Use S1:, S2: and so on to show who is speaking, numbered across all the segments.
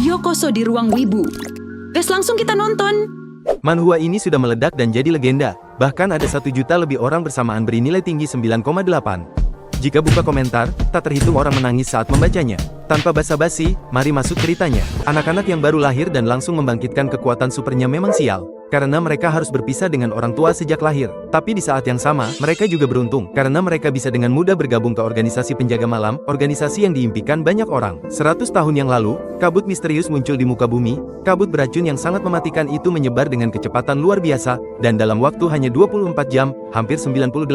S1: Yokoso di ruang wibu. Gas langsung kita nonton.
S2: Manhwa ini sudah meledak dan jadi legenda. Bahkan ada 1 juta lebih orang bersamaan bernilai tinggi 9,8. Jika buka komentar, tak terhitung orang menangis saat membacanya. Tanpa basa-basi, mari masuk ceritanya. Anak-anak yang baru lahir dan langsung membangkitkan kekuatan supernya memang sial. Karena mereka harus berpisah dengan orang tua sejak lahir. Tapi di saat yang sama, mereka juga beruntung. Karena mereka bisa dengan mudah bergabung ke organisasi penjaga malam, organisasi yang diimpikan banyak orang. 100 tahun yang lalu, kabut misterius muncul di muka bumi. Kabut beracun yang sangat mematikan itu menyebar dengan kecepatan luar biasa. Dan dalam waktu hanya 24 jam, hampir 98%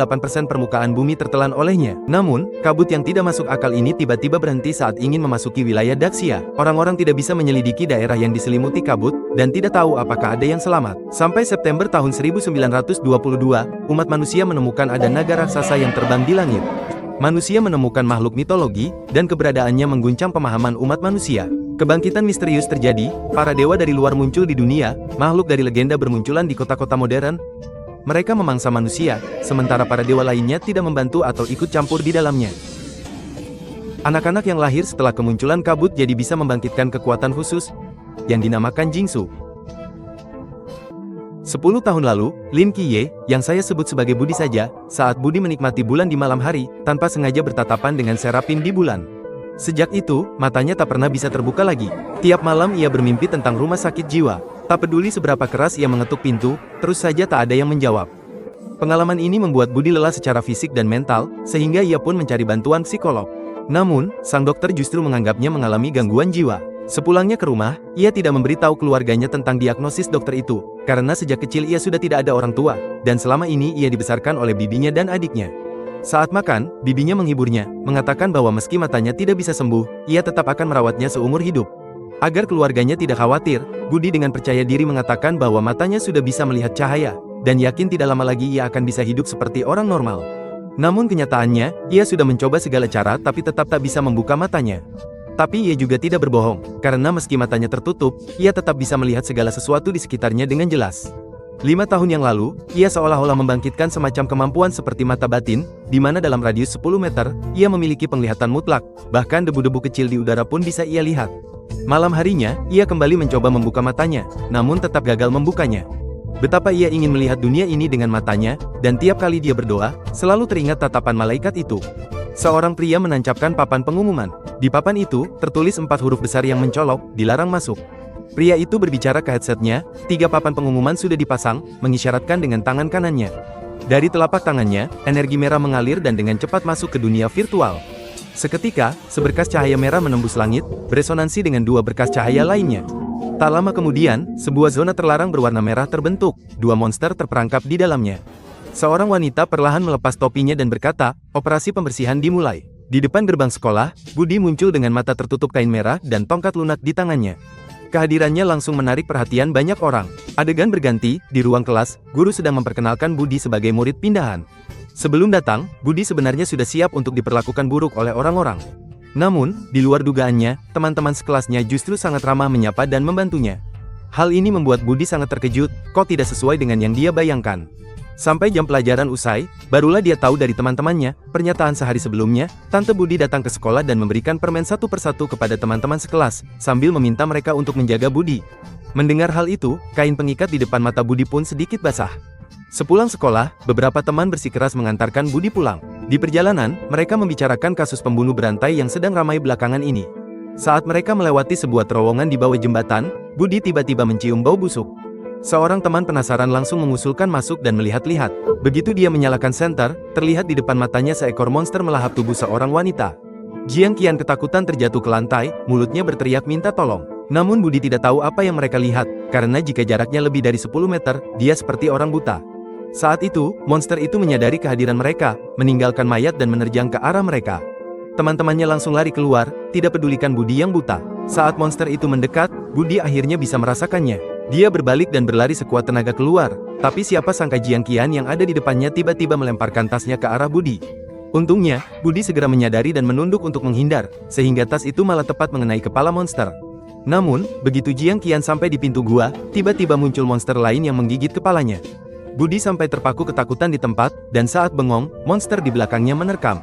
S2: permukaan bumi tertelan olehnya. Namun, kabut yang tidak masuk akal ini tiba-tiba berhenti saat ingin memasuki wilayah Daxia. Orang-orang tidak bisa menyelidiki daerah yang diselimuti kabut, dan tidak tahu apakah ada yang selamat. Sampai September tahun 1922, umat manusia menemukan ada naga raksasa yang terbang di langit. Manusia menemukan makhluk mitologi, dan keberadaannya mengguncang pemahaman umat manusia. Kebangkitan misterius terjadi, para dewa dari luar muncul di dunia, makhluk dari legenda bermunculan di kota-kota modern. Mereka memangsa manusia, sementara para dewa lainnya tidak membantu atau ikut campur di dalamnya. Anak-anak yang lahir setelah kemunculan kabut jadi bisa membangkitkan kekuatan khusus, yang dinamakan Jingsu. 10 tahun lalu, Lin Qiye, yang saya sebut sebagai Budi saja, saat Budi menikmati bulan di malam hari, tanpa sengaja bertatapan dengan Serapin di bulan. Sejak itu, matanya tak pernah bisa terbuka lagi. Tiap malam ia bermimpi tentang rumah sakit jiwa. Tak peduli seberapa keras ia mengetuk pintu, terus saja tak ada yang menjawab. Pengalaman ini membuat Budi lelah secara fisik dan mental, sehingga ia pun mencari bantuan psikolog. Namun, sang dokter justru menganggapnya mengalami gangguan jiwa. Sepulangnya ke rumah, ia tidak memberitahu keluarganya tentang diagnosis dokter itu, karena sejak kecil ia sudah tidak ada orang tua, dan selama ini ia dibesarkan oleh bibinya dan adiknya. Saat makan, bibinya menghiburnya, mengatakan bahwa meski matanya tidak bisa sembuh, ia tetap akan merawatnya seumur hidup. Agar keluarganya tidak khawatir, Budi dengan percaya diri mengatakan bahwa matanya sudah bisa melihat cahaya, dan yakin tidak lama lagi ia akan bisa hidup seperti orang normal. Namun kenyataannya, ia sudah mencoba segala cara tapi tetap tak bisa membuka matanya. Tapi ia juga tidak berbohong, karena meski matanya tertutup, ia tetap bisa melihat segala sesuatu di sekitarnya dengan jelas. 5 tahun yang lalu, ia seolah-olah membangkitkan semacam kemampuan seperti mata batin, di mana dalam radius 10 meter, ia memiliki penglihatan mutlak, bahkan debu-debu kecil di udara pun bisa ia lihat. Malam harinya, ia kembali mencoba membuka matanya, namun tetap gagal membukanya. Betapa ia ingin melihat dunia ini dengan matanya, dan tiap kali dia berdoa, selalu teringat tatapan malaikat itu. Seorang pria menancapkan papan pengumuman. Di papan itu, tertulis 4 huruf besar yang mencolok, dilarang masuk. Pria itu berbicara ke headsetnya, 3 papan pengumuman sudah dipasang, mengisyaratkan dengan tangan kanannya. Dari telapak tangannya, energi merah mengalir dan dengan cepat masuk ke dunia virtual. Seketika, seberkas cahaya merah menembus langit, beresonansi dengan 2 berkas cahaya lainnya. Tak lama kemudian, sebuah zona terlarang berwarna merah terbentuk, 2 monster terperangkap di dalamnya. Seorang wanita perlahan melepas topinya dan berkata, operasi pembersihan dimulai. Di depan gerbang sekolah, Budi muncul dengan mata tertutup kain merah dan tongkat lunak di tangannya. Kehadirannya langsung menarik perhatian banyak orang. Adegan berganti, di ruang kelas, guru sedang memperkenalkan Budi sebagai murid pindahan. Sebelum datang, Budi sebenarnya sudah siap untuk diperlakukan buruk oleh orang-orang. Namun, di luar dugaannya, teman-teman sekelasnya justru sangat ramah menyapa dan membantunya. Hal ini membuat Budi sangat terkejut, kok tidak sesuai dengan yang dia bayangkan. Sampai jam pelajaran usai, barulah dia tahu dari teman-temannya, pernyataan sehari sebelumnya, Tante Budi datang ke sekolah dan memberikan permen satu persatu kepada teman-teman sekelas, sambil meminta mereka untuk menjaga Budi. Mendengar hal itu, kain pengikat di depan mata Budi pun sedikit basah. Sepulang sekolah, beberapa teman bersikeras mengantarkan Budi pulang. Di perjalanan, mereka membicarakan kasus pembunuh berantai yang sedang ramai belakangan ini. Saat mereka melewati sebuah terowongan di bawah jembatan, Budi tiba-tiba mencium bau busuk. Seorang teman penasaran langsung mengusulkan masuk dan melihat-lihat. Begitu dia menyalakan senter, terlihat di depan matanya seekor monster melahap tubuh seorang wanita. Jiang Qian ketakutan terjatuh ke lantai, mulutnya berteriak minta tolong. Namun Budi tidak tahu apa yang mereka lihat, karena jika jaraknya lebih dari 10 meter, dia seperti orang buta. Saat itu, monster itu menyadari kehadiran mereka, meninggalkan mayat dan menerjang ke arah mereka. Teman-temannya langsung lari keluar, tidak pedulikan Budi yang buta. Saat monster itu mendekat, Budi akhirnya bisa merasakannya. Dia berbalik dan berlari sekuat tenaga keluar, tapi siapa sangka Jiang Qian yang ada di depannya tiba-tiba melemparkan tasnya ke arah Budi. Untungnya, Budi segera menyadari dan menunduk untuk menghindar, sehingga tas itu malah tepat mengenai kepala monster. Namun, begitu Jiang Qian sampai di pintu gua, tiba-tiba muncul monster lain yang menggigit kepalanya. Budi sampai terpaku ketakutan di tempat, dan saat bengong, monster di belakangnya menerkam.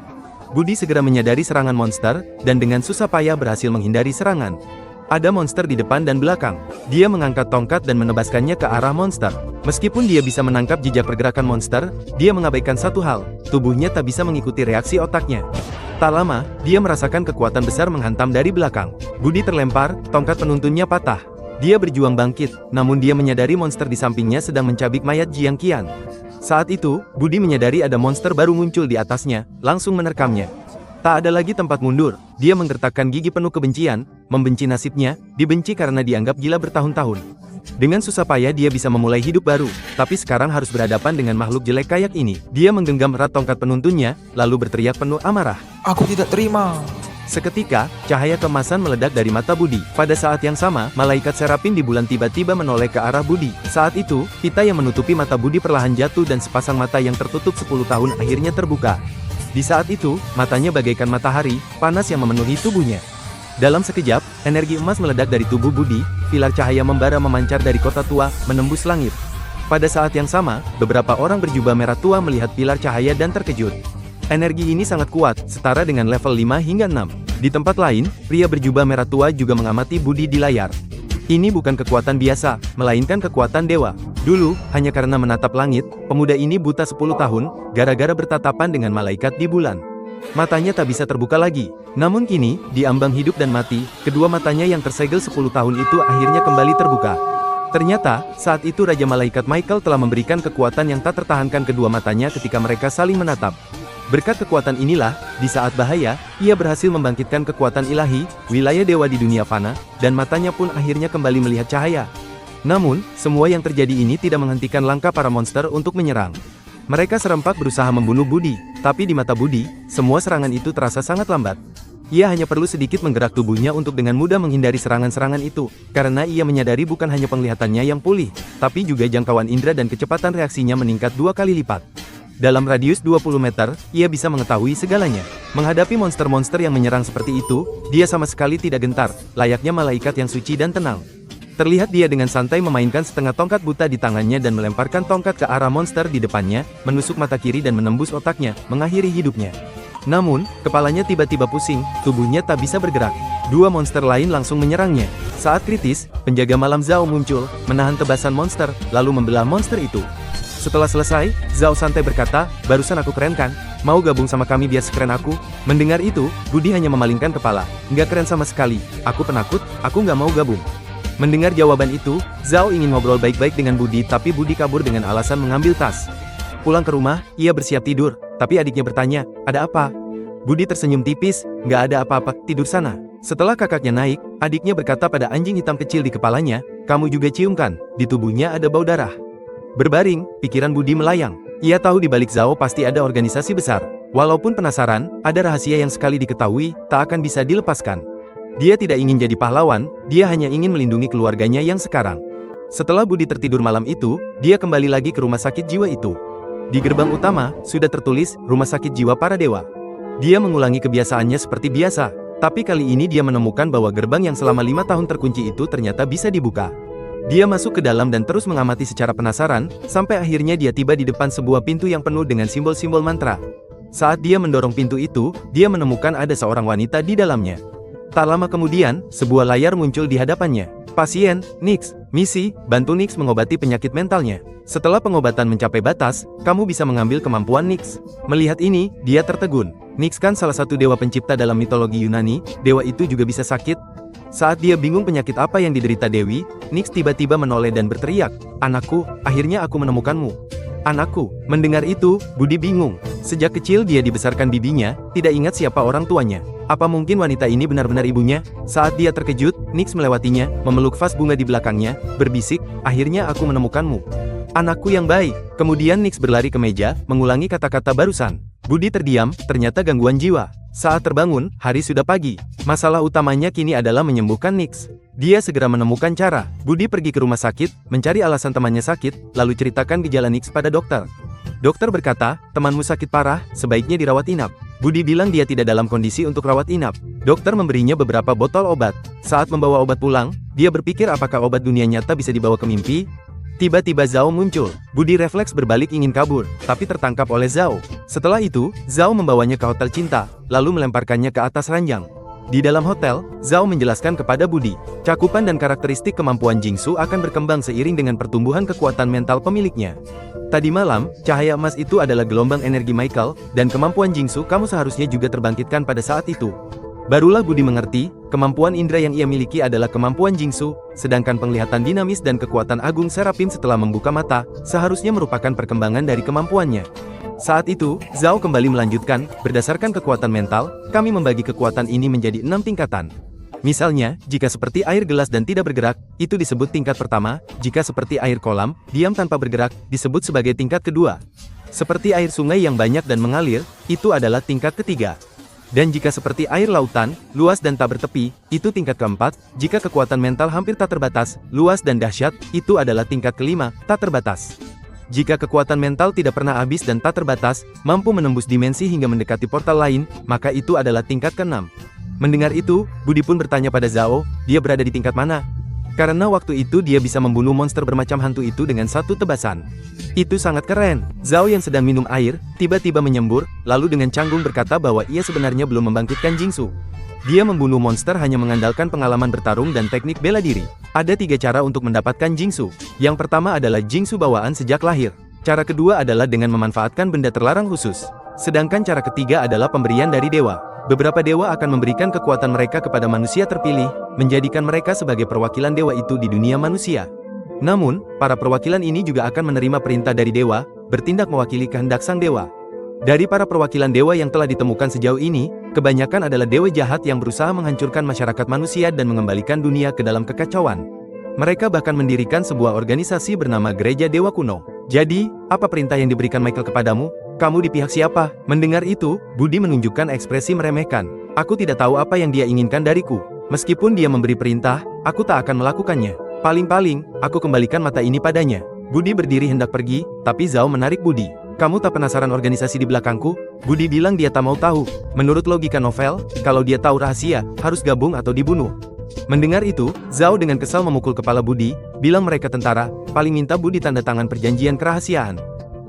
S2: Budi segera menyadari serangan monster, dan dengan susah payah berhasil menghindari serangan. Ada monster di depan dan belakang. Dia mengangkat tongkat dan menebaskannya ke arah monster. Meskipun dia bisa menangkap jejak pergerakan monster, dia mengabaikan satu hal. Tubuhnya tak bisa mengikuti reaksi otaknya. Tak lama, dia merasakan kekuatan besar menghantam dari belakang. Budi terlempar, tongkat penuntunnya patah. Dia berjuang bangkit, namun dia menyadari monster di sampingnya sedang mencabik mayat Jiang Qian. Saat itu, Budi menyadari ada monster baru muncul di atasnya, langsung menerkamnya. Tak ada lagi tempat mundur, dia menggertakkan gigi penuh kebencian, membenci nasibnya, dibenci karena dianggap gila bertahun-tahun. Dengan susah payah dia bisa memulai hidup baru, tapi sekarang harus berhadapan dengan makhluk jelek kayak ini. Dia menggenggam erat tongkat penuntunnya, lalu berteriak penuh amarah.
S3: Aku tidak terima.
S2: Seketika, cahaya kemasan meledak dari mata Budi. Pada saat yang sama, malaikat Serapin di bulan tiba-tiba menoleh ke arah Budi. Saat itu, pita yang menutupi mata Budi perlahan jatuh dan sepasang mata yang tertutup 10 tahun akhirnya terbuka. Di saat itu, matanya bagaikan matahari, panas yang memenuhi tubuhnya. Dalam sekejap, energi emas meledak dari tubuh Budi, pilar cahaya membara memancar dari kota tua, menembus langit. Pada saat yang sama, beberapa orang berjubah merah tua melihat pilar cahaya dan terkejut. Energi ini sangat kuat, setara dengan level 5 hingga 6. Di tempat lain, pria berjubah merah tua juga mengamati Budi di layar. Ini bukan kekuatan biasa, melainkan kekuatan dewa. Dulu, hanya karena menatap langit, pemuda ini buta 10 tahun, gara-gara bertatapan dengan malaikat di bulan. Matanya tak bisa terbuka lagi. Namun kini, di ambang hidup dan mati, kedua matanya yang tersegel 10 tahun itu akhirnya kembali terbuka. Ternyata, saat itu Raja Malaikat Michael telah memberikan kekuatan yang tak tertahankan kedua matanya ketika mereka saling menatap. Berkat kekuatan inilah, di saat bahaya, ia berhasil membangkitkan kekuatan ilahi, wilayah dewa di dunia fana, dan matanya pun akhirnya kembali melihat cahaya. Namun, semua yang terjadi ini tidak menghentikan langkah para monster untuk menyerang. Mereka serempak berusaha membunuh Budi, tapi di mata Budi, semua serangan itu terasa sangat lambat. Ia hanya perlu sedikit menggerak tubuhnya untuk dengan mudah menghindari serangan-serangan itu, karena ia menyadari bukan hanya penglihatannya yang pulih, tapi juga jangkauan indera dan kecepatan reaksinya meningkat 2 kali lipat. Dalam radius 20 meter, ia bisa mengetahui segalanya. Menghadapi monster-monster yang menyerang seperti itu, dia sama sekali tidak gentar, layaknya malaikat yang suci dan tenang. Terlihat dia dengan santai memainkan setengah tongkat buta di tangannya dan melemparkan tongkat ke arah monster di depannya, menusuk mata kiri dan menembus otaknya, mengakhiri hidupnya. Namun, kepalanya tiba-tiba pusing, tubuhnya tak bisa bergerak. Dua monster lain langsung menyerangnya. Saat kritis, penjaga malam Zhao muncul, menahan tebasan monster, lalu membelah monster itu. Setelah selesai, Zhao santai berkata, "Barusan aku keren kan? Mau gabung sama kami biar sekeren aku?" Mendengar itu, Budi hanya memalingkan kepala. "Nggak keren sama sekali. Aku penakut, aku nggak mau gabung." Mendengar jawaban itu, Zhao ingin ngobrol baik-baik dengan Budi, tapi Budi kabur dengan alasan mengambil tas. Pulang ke rumah, ia bersiap tidur, tapi adiknya bertanya, "Ada apa?" Budi tersenyum tipis, "Nggak ada apa-apa, tidur sana." Setelah kakaknya naik, adiknya berkata pada anjing hitam kecil di kepalanya, "Kamu juga cium kan? Di tubuhnya ada bau darah." Berbaring, pikiran Budi melayang. Ia tahu di balik Zhao pasti ada organisasi besar. Walaupun penasaran, ada rahasia yang sekali diketahui, tak akan bisa dilepaskan. Dia tidak ingin jadi pahlawan, dia hanya ingin melindungi keluarganya yang sekarang. Setelah Budi tertidur malam itu, dia kembali lagi ke rumah sakit jiwa itu. Di gerbang utama, sudah tertulis, Rumah Sakit Jiwa Para Dewa. Dia mengulangi kebiasaannya seperti biasa, tapi kali ini dia menemukan bahwa gerbang yang selama 5 tahun terkunci itu ternyata bisa dibuka. Dia masuk ke dalam dan terus mengamati secara penasaran, sampai akhirnya dia tiba di depan sebuah pintu yang penuh dengan simbol-simbol mantra. Saat dia mendorong pintu itu, dia menemukan ada seorang wanita di dalamnya. Tak lama kemudian, sebuah layar muncul di hadapannya. "Pasien, Nix. Misi, bantu Nix mengobati penyakit mentalnya. Setelah pengobatan mencapai batas, kamu bisa mengambil kemampuan Nix." Melihat ini, dia tertegun. Nix kan salah satu dewa pencipta dalam mitologi Yunani, dewa itu juga bisa sakit. Saat dia bingung penyakit apa yang diderita Dewi, Nix tiba-tiba menoleh dan berteriak, "Anakku, akhirnya aku menemukanmu." "Anakku." Mendengar itu, Budi bingung. Sejak kecil dia dibesarkan bibinya, tidak ingat siapa orang tuanya. Apa mungkin wanita ini benar-benar ibunya? Saat dia terkejut, Nix melewatinya, memeluk vas bunga di belakangnya, berbisik, "Akhirnya aku menemukanmu. Anakku yang baik." Kemudian Nix berlari ke meja, mengulangi kata-kata barusan. Budi terdiam, ternyata gangguan jiwa. Saat terbangun, hari sudah pagi. Masalah utamanya kini adalah menyembuhkan Nix. Dia segera menemukan cara. Budi pergi ke rumah sakit, mencari alasan temannya sakit, lalu ceritakan gejala Nix pada dokter. Dokter berkata, "Temanmu sakit parah, sebaiknya dirawat inap." Budi bilang dia tidak dalam kondisi untuk rawat inap. Dokter memberinya beberapa botol obat. Saat membawa obat pulang, dia berpikir apakah obat dunia nyata bisa dibawa ke mimpi? Tiba-tiba Zhao muncul. Budi refleks berbalik ingin kabur, tapi tertangkap oleh Zhao. Setelah itu, Zhao membawanya ke hotel cinta, lalu melemparkannya ke atas ranjang. Di dalam hotel, Zhao menjelaskan kepada Budi, cakupan dan karakteristik kemampuan Jingsu akan berkembang seiring dengan pertumbuhan kekuatan mental pemiliknya. Tadi malam, cahaya emas itu adalah gelombang energi Michael, dan kemampuan Jingsu kamu seharusnya juga terbangkitkan pada saat itu. Barulah Budi mengerti, kemampuan indera yang ia miliki adalah kemampuan Jingsu, sedangkan penglihatan dinamis dan kekuatan agung Serapin setelah membuka mata, seharusnya merupakan perkembangan dari kemampuannya. Saat itu, Zhao kembali melanjutkan, berdasarkan kekuatan mental, kami membagi kekuatan ini menjadi 6 tingkatan. Misalnya, jika seperti air gelas dan tidak bergerak, itu disebut tingkat pertama, jika seperti air kolam, diam tanpa bergerak, disebut sebagai tingkat kedua. Seperti air sungai yang banyak dan mengalir, itu adalah tingkat ketiga. Dan jika seperti air lautan, luas dan tak bertepi, itu tingkat keempat. Jika kekuatan mental hampir tak terbatas, luas dan dahsyat, itu adalah tingkat kelima, tak terbatas. Jika kekuatan mental tidak pernah habis dan tak terbatas, mampu menembus dimensi hingga mendekati portal lain, maka itu adalah tingkat keenam. Mendengar itu, Budi pun bertanya pada Zhao, dia berada di tingkat mana? Karena waktu itu dia bisa membunuh monster bermacam hantu itu dengan satu tebasan. Itu sangat keren. Zhao yang sedang minum air, tiba-tiba menyembur, lalu dengan canggung berkata bahwa ia sebenarnya belum membangkitkan Jingsu. Dia membunuh monster hanya mengandalkan pengalaman bertarung dan teknik bela diri. Ada 3 cara untuk mendapatkan Jingsu. Yang pertama adalah Jingsu bawaan sejak lahir. Cara kedua adalah dengan memanfaatkan benda terlarang khusus. Sedangkan cara ketiga adalah pemberian dari dewa. Beberapa dewa akan memberikan kekuatan mereka kepada manusia terpilih, menjadikan mereka sebagai perwakilan dewa itu di dunia manusia. Namun, para perwakilan ini juga akan menerima perintah dari dewa, bertindak mewakili kehendak sang dewa. Dari para perwakilan dewa yang telah ditemukan sejauh ini, kebanyakan adalah dewa jahat yang berusaha menghancurkan masyarakat manusia dan mengembalikan dunia ke dalam kekacauan. Mereka bahkan mendirikan sebuah organisasi bernama Gereja Dewa Kuno. Jadi, apa perintah yang diberikan Michael kepadamu? Kamu di pihak siapa? Mendengar itu, Budi menunjukkan ekspresi meremehkan. Aku tidak tahu apa yang dia inginkan dariku. Meskipun dia memberi perintah, aku tak akan melakukannya. Paling-paling, aku kembalikan mata ini padanya. Budi berdiri hendak pergi, tapi Zhao menarik Budi. Kamu tak penasaran organisasi di belakangku? Budi bilang dia tak mau tahu. Menurut logika novel, kalau dia tahu rahasia, harus gabung atau dibunuh. Mendengar itu, Zhao dengan kesal memukul kepala Budi, bilang mereka tentara, paling minta Budi tanda tangan perjanjian kerahasiaan.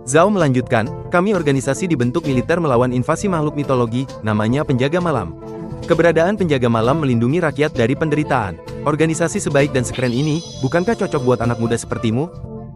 S2: Zhao melanjutkan, kami organisasi dibentuk militer melawan invasi makhluk mitologi, namanya Penjaga Malam. Keberadaan Penjaga Malam melindungi rakyat dari penderitaan. Organisasi sebaik dan sekeren ini, bukankah cocok buat anak muda sepertimu?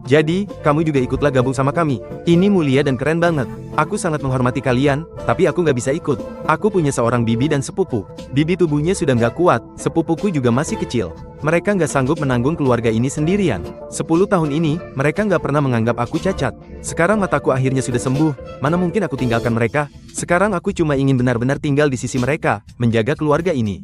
S2: Jadi, kamu juga ikutlah gabung sama kami. Ini mulia dan keren banget. Aku sangat menghormati kalian, tapi aku nggak bisa ikut. Aku punya seorang bibi dan sepupu. Bibi tubuhnya sudah nggak kuat, sepupuku juga masih kecil. Mereka nggak sanggup menanggung keluarga ini sendirian. 10 tahun ini, mereka nggak pernah menganggap aku cacat. Sekarang mataku akhirnya sudah sembuh, mana mungkin aku tinggalkan mereka? Sekarang aku cuma ingin benar-benar tinggal di sisi mereka, menjaga keluarga ini.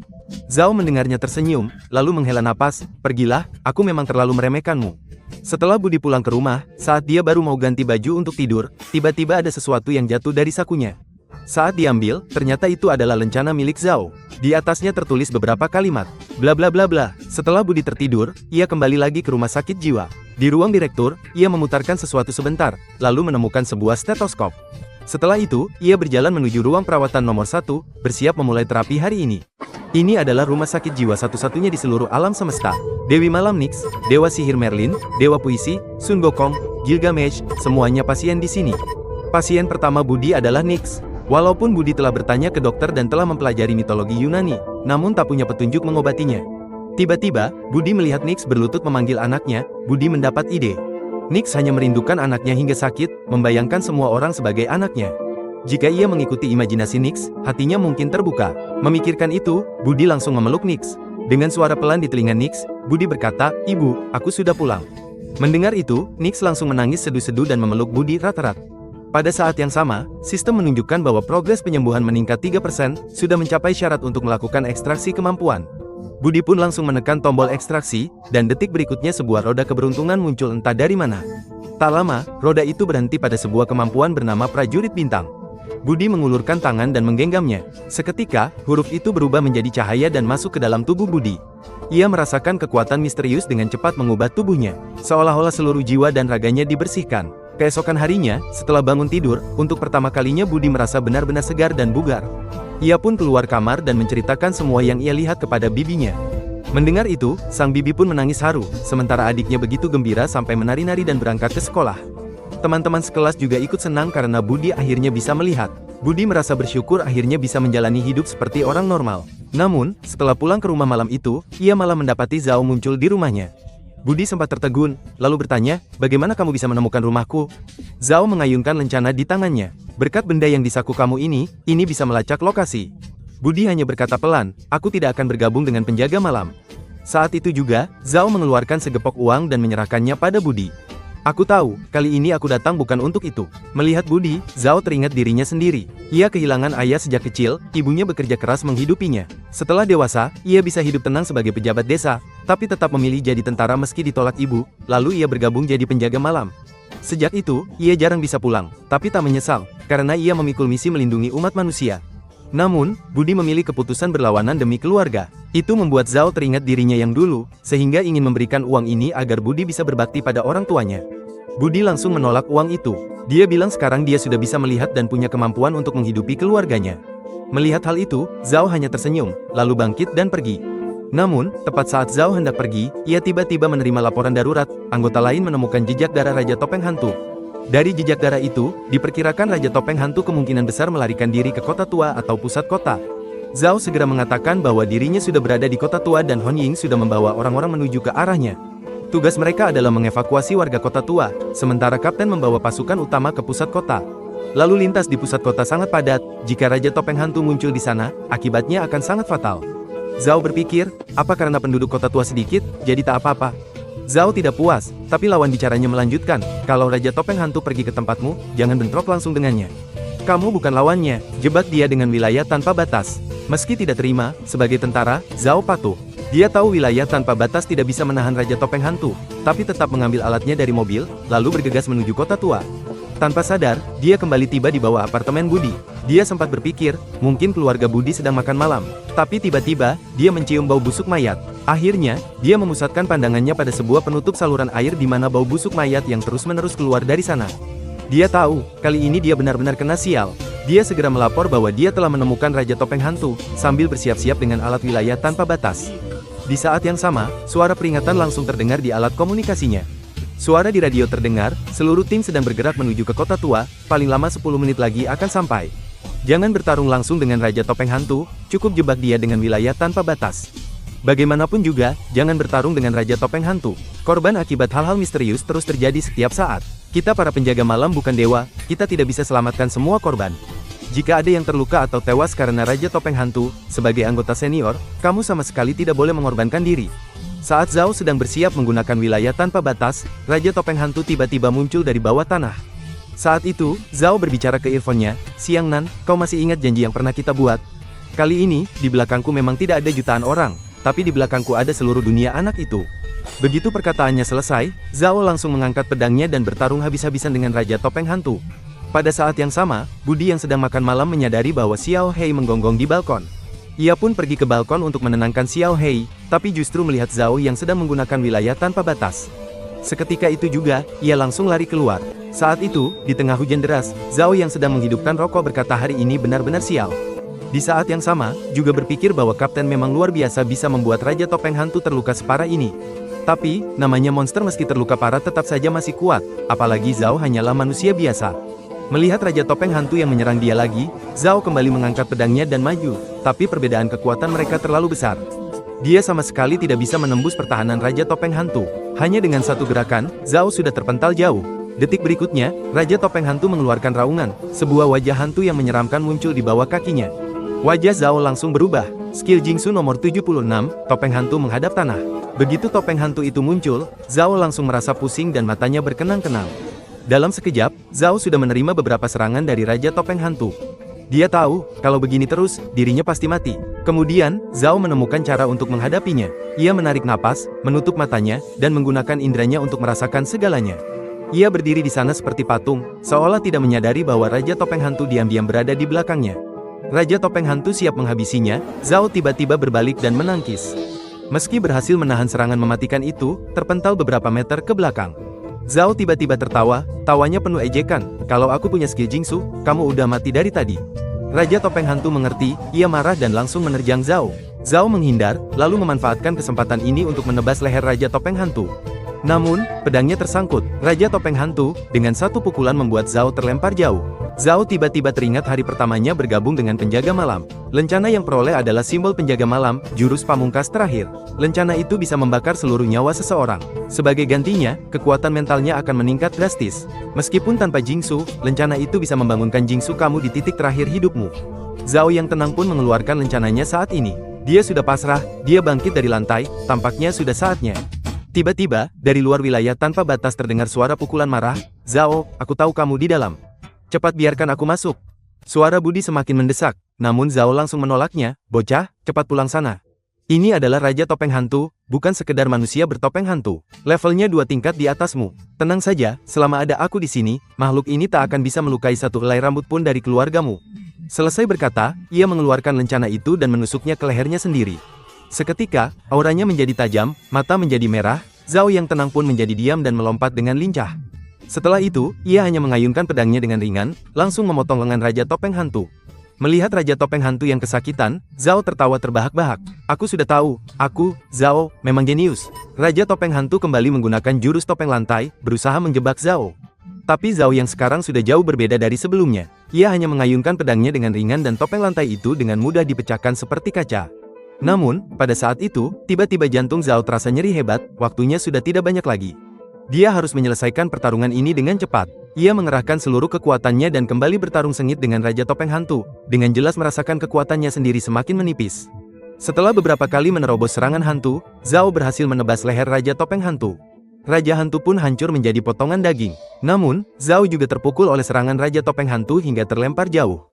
S2: Zhao mendengarnya tersenyum, lalu menghela napas, pergilah, aku memang terlalu meremehkanmu. Setelah Budi pulang ke rumah, saat dia baru mau ganti baju untuk tidur, tiba-tiba ada sesuatu yang jatuh dari sakunya. Saat diambil, ternyata itu adalah lencana milik Zhao. Di atasnya tertulis beberapa kalimat, bla bla bla bla. Setelah Budi tertidur, ia kembali lagi ke rumah sakit jiwa. Di ruang direktur, ia memutarkan sesuatu sebentar, lalu menemukan sebuah stetoskop. Setelah itu, ia berjalan menuju ruang perawatan nomor 1, bersiap memulai terapi hari ini. Ini adalah rumah sakit jiwa satu-satunya di seluruh alam semesta. Dewi Malam Nyx, Dewa Sihir Merlin, Dewa Puisi, Sun Gokong, Gilgamesh, semuanya pasien di sini. Pasien pertama Budi adalah Nyx. Walaupun Budi telah bertanya ke dokter dan telah mempelajari mitologi Yunani, namun tak punya petunjuk mengobatinya. Tiba-tiba, Budi melihat Nyx berlutut memanggil anaknya. Budi mendapat ide. Nyx hanya merindukan anaknya hingga sakit, membayangkan semua orang sebagai anaknya. Jika ia mengikuti imajinasi Nyx, hatinya mungkin terbuka. Memikirkan itu, Budi langsung memeluk Nyx. Dengan suara pelan di telinga Nyx, Budi berkata, "Ibu, aku sudah pulang." Mendengar itu, Nyx langsung menangis sedu-sedu dan memeluk Budi erat-erat. Pada saat yang sama, sistem menunjukkan bahwa progres penyembuhan meningkat 3%, sudah mencapai syarat untuk melakukan ekstraksi kemampuan. Budi pun langsung menekan tombol ekstraksi, dan detik berikutnya sebuah roda keberuntungan muncul entah dari mana. Tak lama, roda itu berhenti pada sebuah kemampuan bernama Prajurit Bintang. Budi mengulurkan tangan dan menggenggamnya. Seketika, huruf itu berubah menjadi cahaya dan masuk ke dalam tubuh Budi. Ia merasakan kekuatan misterius dengan cepat mengubah tubuhnya, seolah-olah seluruh jiwa dan raganya dibersihkan. Keesokan harinya, setelah bangun tidur, untuk pertama kalinya Budi merasa benar-benar segar dan bugar. Ia pun keluar kamar dan menceritakan semua yang ia lihat kepada bibinya. Mendengar itu, sang bibi pun menangis haru, sementara adiknya begitu gembira sampai menari-nari dan berangkat ke sekolah. Teman-teman sekelas juga ikut senang karena Budi akhirnya bisa melihat Budi merasa bersyukur akhirnya bisa menjalani hidup seperti orang normal. Namun, setelah pulang ke rumah malam itu, ia malah mendapati Zhao muncul di rumahnya. Budi sempat tertegun, lalu bertanya, bagaimana kamu bisa menemukan rumahku? Zhao mengayunkan lencana di tangannya. Berkat benda yang di saku kamu ini bisa melacak lokasi. Budi hanya berkata pelan, aku tidak akan bergabung dengan penjaga malam. Saat itu juga, Zhao mengeluarkan segepok uang dan menyerahkannya pada Budi. Aku tahu, kali ini aku datang bukan untuk itu. Melihat Budi, Zhao teringat dirinya sendiri. Ia kehilangan ayah sejak kecil, ibunya bekerja keras menghidupinya. Setelah dewasa, ia bisa hidup tenang sebagai pejabat desa, tapi tetap memilih jadi tentara meski ditolak ibu, lalu ia bergabung jadi penjaga malam. Sejak itu, ia jarang bisa pulang, tapi tak menyesal, karena ia memikul misi melindungi umat manusia. Namun, Budi memilih keputusan berlawanan demi keluarga. Itu membuat Zhao teringat dirinya yang dulu, sehingga ingin memberikan uang ini agar Budi bisa berbakti pada orang tuanya. Budi langsung menolak uang itu. Dia bilang sekarang dia sudah bisa melihat dan punya kemampuan untuk menghidupi keluarganya. Melihat hal itu, Zhao hanya tersenyum, lalu bangkit dan pergi. Namun, tepat saat Zhao hendak pergi, ia tiba-tiba menerima laporan darurat, anggota lain menemukan jejak darah Raja Topeng Hantu. Dari jejak darah itu, diperkirakan Raja Topeng Hantu kemungkinan besar melarikan diri ke kota tua atau pusat kota. Zhao segera mengatakan bahwa dirinya sudah berada di kota tua dan Hon Ying sudah membawa orang-orang menuju ke arahnya. Tugas mereka adalah mengevakuasi warga kota tua, sementara kapten membawa pasukan utama ke pusat kota. Lalu lintas di pusat kota sangat padat, jika Raja Topeng Hantu muncul di sana, akibatnya akan sangat fatal. Zhao berpikir, apa karena penduduk kota tua sedikit, jadi tak apa-apa? Zhao tidak puas, tapi lawan bicaranya melanjutkan, kalau Raja Topeng Hantu pergi ke tempatmu, jangan bentrok langsung dengannya. Kamu bukan lawannya, jebak dia dengan wilayah tanpa batas. Meski tidak terima, sebagai tentara, Zhao patuh. Dia tahu wilayah tanpa batas tidak bisa menahan Raja Topeng Hantu, tapi tetap mengambil alatnya dari mobil, lalu bergegas menuju kota tua. Tanpa sadar, dia kembali tiba di bawah apartemen Budi. Dia sempat berpikir, mungkin keluarga Budi sedang makan malam. Tapi tiba-tiba, dia mencium bau busuk mayat. Akhirnya, dia memusatkan pandangannya pada sebuah penutup saluran air di mana bau busuk mayat yang terus-menerus keluar dari sana. Dia tahu, kali ini dia benar-benar kena sial. Dia segera melapor bahwa dia telah menemukan Raja Topeng Hantu, sambil bersiap-siap dengan alat wilayah tanpa batas. Di saat yang sama, suara peringatan langsung terdengar di alat komunikasinya. Suara di radio terdengar, seluruh tim sedang bergerak menuju ke kota tua, paling lama 10 menit lagi akan sampai. Jangan bertarung langsung dengan Raja Topeng Hantu, cukup jebak dia dengan wilayah tanpa batas. Bagaimanapun juga, jangan bertarung dengan Raja Topeng Hantu. Korban akibat hal-hal misterius terus terjadi setiap saat. Kita para penjaga malam bukan dewa, kita tidak bisa selamatkan semua korban. Jika ada yang terluka atau tewas karena Raja Topeng Hantu, sebagai anggota senior, kamu sama sekali tidak boleh mengorbankan diri. Saat Zhao sedang bersiap menggunakan wilayah tanpa batas, Raja Topeng Hantu tiba-tiba muncul dari bawah tanah. Saat itu, Zhao berbicara ke earphone-nya, Siang Nan, kau masih ingat janji yang pernah kita buat? Kali ini, di belakangku memang tidak ada jutaan orang, tapi di belakangku ada seluruh dunia anak itu. Begitu perkataannya selesai, Zhao langsung mengangkat pedangnya dan bertarung habis-habisan dengan Raja Topeng Hantu. Pada saat yang sama, Budi yang sedang makan malam menyadari bahwa Xiao Hei menggonggong di balkon. Ia pun pergi ke balkon untuk menenangkan Xiao Hei, tapi justru melihat Zhao yang sedang menggunakan wilayah tanpa batas. Seketika itu juga, ia langsung lari keluar. Saat itu, di tengah hujan deras, Zhao yang sedang menghidupkan rokok berkata hari ini benar-benar sial. Di saat yang sama, juga berpikir bahwa kapten memang luar biasa bisa membuat Raja Topeng Hantu terluka separah ini. Tapi, namanya monster meski terluka parah tetap saja masih kuat, apalagi Zhao hanyalah manusia biasa. Melihat Raja Topeng Hantu yang menyerang dia lagi, Zhao kembali mengangkat pedangnya dan maju, tapi perbedaan kekuatan mereka terlalu besar. Dia sama sekali tidak bisa menembus pertahanan Raja Topeng Hantu. Hanya dengan satu gerakan, Zhao sudah terpental jauh. Detik berikutnya, Raja Topeng Hantu mengeluarkan raungan, sebuah wajah hantu yang menyeramkan muncul di bawah kakinya. Wajah Zhao langsung berubah, skill Jingsu nomor 76, Topeng Hantu menghadap tanah. Begitu Topeng Hantu itu muncul, Zhao langsung merasa pusing dan matanya berkenang-kenang. Dalam sekejap, Zhao sudah menerima beberapa serangan dari Raja Topeng Hantu. Dia tahu, kalau begini terus, dirinya pasti mati. Kemudian, Zhao menemukan cara untuk menghadapinya. Ia menarik napas, menutup matanya, dan menggunakan indranya untuk merasakan segalanya. Ia berdiri di sana seperti patung, seolah tidak menyadari bahwa Raja Topeng Hantu diam-diam berada di belakangnya. Raja Topeng Hantu siap menghabisinya, Zhao tiba-tiba berbalik dan menangkis. Meski berhasil menahan serangan mematikan itu, terpental beberapa meter ke belakang. Zhao tiba-tiba tertawa, tawanya penuh ejekan, kalau aku punya skill Jingsu, kamu udah mati dari tadi. Raja Topeng Hantu mengerti, ia marah dan langsung menerjang Zhao. Zhao menghindar, lalu memanfaatkan kesempatan ini untuk menebas leher Raja Topeng Hantu. Namun, pedangnya tersangkut. Raja Topeng Hantu, dengan satu pukulan membuat Zhao terlempar jauh. Zhao tiba-tiba teringat hari pertamanya bergabung dengan penjaga malam. Lencana yang peroleh adalah simbol penjaga malam, jurus pamungkas terakhir. Lencana itu bisa membakar seluruh nyawa seseorang. Sebagai gantinya, kekuatan mentalnya akan meningkat drastis. Meskipun tanpa Jingsu, lencana itu bisa membangunkan Jingsu kamu di titik terakhir hidupmu. Zhao yang tenang pun mengeluarkan lencananya saat ini. Dia sudah pasrah, dia bangkit dari lantai, tampaknya sudah saatnya. Tiba-tiba, dari luar wilayah tanpa batas terdengar suara pukulan marah. Zhao, aku tahu kamu di dalam. Cepat biarkan aku masuk. Suara Budi semakin mendesak, namun Zhao langsung menolaknya. Bocah, cepat pulang sana. Ini adalah Raja Topeng Hantu, bukan sekedar manusia bertopeng hantu. Levelnya 2 tingkat di atasmu. Tenang saja, selama ada aku di sini, makhluk ini tak akan bisa melukai satu helai rambut pun dari keluargamu. Selesai berkata, ia mengeluarkan lencana itu dan menusuknya ke lehernya sendiri. Seketika, auranya menjadi tajam, mata menjadi merah. Zhao yang tenang pun menjadi diam dan melompat dengan lincah. Setelah itu, ia hanya mengayunkan pedangnya dengan ringan, langsung memotong lengan Raja Topeng Hantu. Melihat Raja Topeng Hantu yang kesakitan, Zhao tertawa terbahak-bahak. Aku sudah tahu, aku, Zhao, memang jenius. Raja Topeng Hantu kembali menggunakan jurus topeng lantai, berusaha menjebak Zhao. Tapi Zhao yang sekarang sudah jauh berbeda dari sebelumnya. Ia hanya mengayunkan pedangnya dengan ringan dan topeng lantai itu dengan mudah dipecahkan seperti kaca. Namun, pada saat itu, tiba-tiba jantung Zhao terasa nyeri hebat, waktunya sudah tidak banyak lagi. Dia harus menyelesaikan pertarungan ini dengan cepat. Ia mengerahkan seluruh kekuatannya dan kembali bertarung sengit dengan Raja Topeng Hantu, dengan jelas merasakan kekuatannya sendiri semakin menipis. Setelah beberapa kali menerobos serangan hantu, Zhao berhasil menebas leher Raja Topeng Hantu. Raja Hantu pun hancur menjadi potongan daging. Namun, Zhao juga terpukul oleh serangan Raja Topeng Hantu hingga terlempar jauh.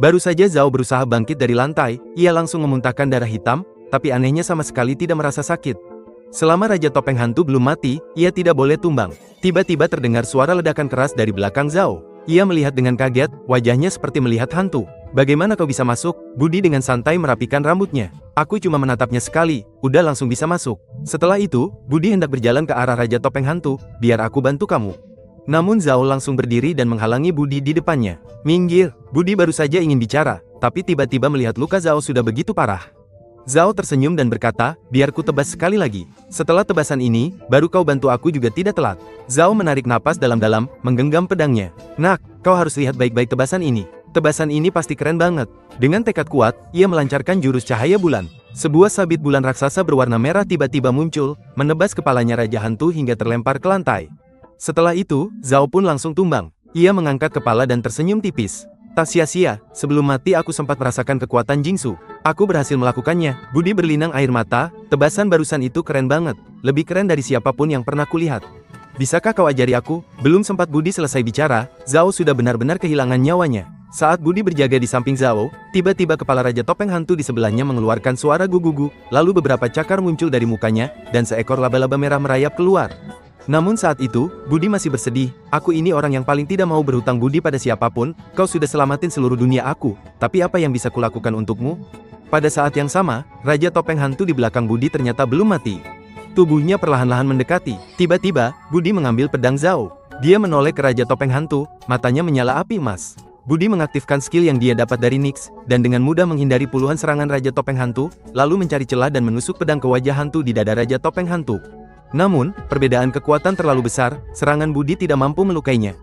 S2: Baru saja Zhao berusaha bangkit dari lantai, ia langsung memuntahkan darah hitam, tapi anehnya sama sekali tidak merasa sakit. Selama Raja Topeng Hantu belum mati, ia tidak boleh tumbang. Tiba-tiba terdengar suara ledakan keras dari belakang Zhao. Ia melihat dengan kaget, wajahnya seperti melihat hantu. Bagaimana kau bisa masuk? Budi dengan santai merapikan rambutnya. Aku cuma menatapnya sekali, udah langsung bisa masuk. Setelah itu, Budi hendak berjalan ke arah Raja Topeng Hantu, biar aku bantu kamu. Namun Zhao langsung berdiri dan menghalangi Budi di depannya. Minggir, Budi baru saja ingin bicara, tapi tiba-tiba melihat luka Zhao sudah begitu parah. Zhao tersenyum dan berkata, biar ku tebas sekali lagi. Setelah tebasan ini, baru kau bantu aku juga tidak telat. Zhao menarik napas dalam-dalam, menggenggam pedangnya. Nak, kau harus lihat baik-baik tebasan ini. Tebasan ini pasti keren banget. Dengan tekad kuat, ia melancarkan jurus cahaya bulan. Sebuah sabit bulan raksasa berwarna merah tiba-tiba muncul, menebas kepalanya Raja Hantu hingga terlempar ke lantai. Setelah itu, Zhao pun langsung tumbang. Ia mengangkat kepala dan tersenyum tipis. Tak sia-sia, sebelum mati aku sempat merasakan kekuatan Jingsu. Aku berhasil melakukannya. Budi berlinang air mata, tebasan barusan itu keren banget. Lebih keren dari siapapun yang pernah kulihat. Bisakah kau ajari aku? Belum sempat Budi selesai bicara, Zhao sudah benar-benar kehilangan nyawanya. Saat Budi berjaga di samping Zhao, tiba-tiba kepala Raja Topeng Hantu di sebelahnya mengeluarkan suara gugugu, lalu beberapa cakar muncul dari mukanya, dan seekor laba-laba merah merayap keluar. Namun saat itu, Budi masih bersedih, aku ini orang yang paling tidak mau berhutang budi pada siapapun, kau sudah selamatin seluruh dunia aku, tapi apa yang bisa kulakukan untukmu? Pada saat yang sama, Raja Topeng Hantu di belakang Budi ternyata belum mati. Tubuhnya perlahan-lahan mendekati, tiba-tiba, Budi mengambil pedang Zhao. Dia menoleh ke Raja Topeng Hantu, matanya menyala api emas. Budi mengaktifkan skill yang dia dapat dari Nyx, dan dengan mudah menghindari puluhan serangan Raja Topeng Hantu, lalu mencari celah dan menusuk pedang ke wajah hantu di dada Raja Topeng Hantu. Namun, perbedaan kekuatan terlalu besar, serangan Budi tidak mampu melukainya.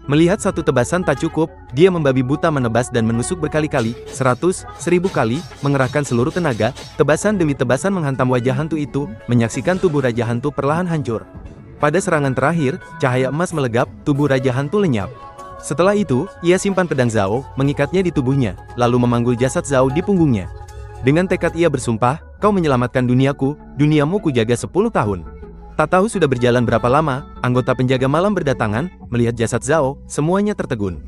S2: Melihat satu tebasan tak cukup, dia membabi buta menebas dan menusuk berkali-kali, 100, 1000 kali, mengerahkan seluruh tenaga, tebasan demi tebasan menghantam wajah hantu itu, menyaksikan tubuh Raja Hantu perlahan hancur. Pada serangan terakhir, cahaya emas melegap, tubuh Raja Hantu lenyap. Setelah itu, ia simpan pedang Zhao, mengikatnya di tubuhnya, lalu memanggul jasad Zhao di punggungnya. Dengan tekad ia bersumpah, kau menyelamatkan duniaku, duniamu kujaga 10 tahun. Tak tahu sudah berjalan berapa lama, anggota penjaga malam berdatangan, melihat jasad Zhao, semuanya tertegun.